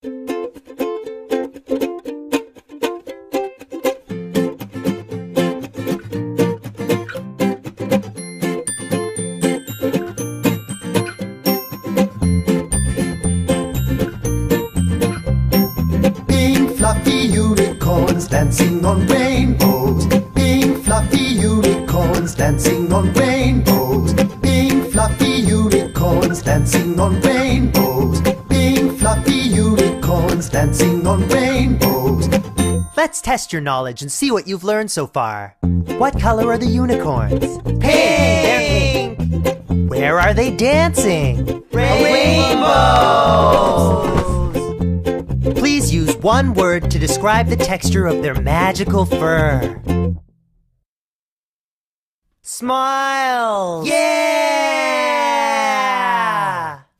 Pink fluffy unicorns dancing on rainbows. Pink fluffy unicorns dancing on rainbows. Pink fluffy unicorns dancing on rainbows. Pink fluffy unicorns dancing on rainbows. Let's test your knowledge and see what you've learned so far. What color are the unicorns? Pink! They're pink. Where are they dancing? Rainbows! Please use one word to describe the texture of their magical fur. Smile! Yeah!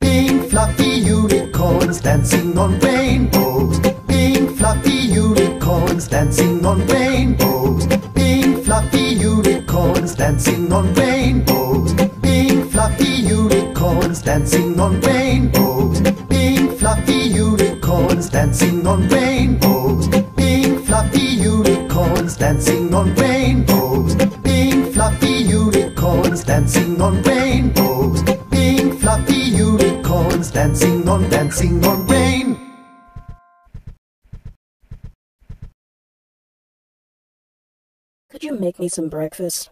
Pink fluffy unicorns dancing on rainbows. Pink fluffy unicorns dancing on rainbows. Pink fluffy unicorns dancing on rainbows. Pink fluffy unicorns dancing on rainbows. Pink fluffy unicorns dancing on rainbows. Pink fluffy unicorns dancing on rainbows. Pink fluffy unicorns dancing on rainbows. Pink fluffy unicorns dancing on rain. Could you make me some breakfast?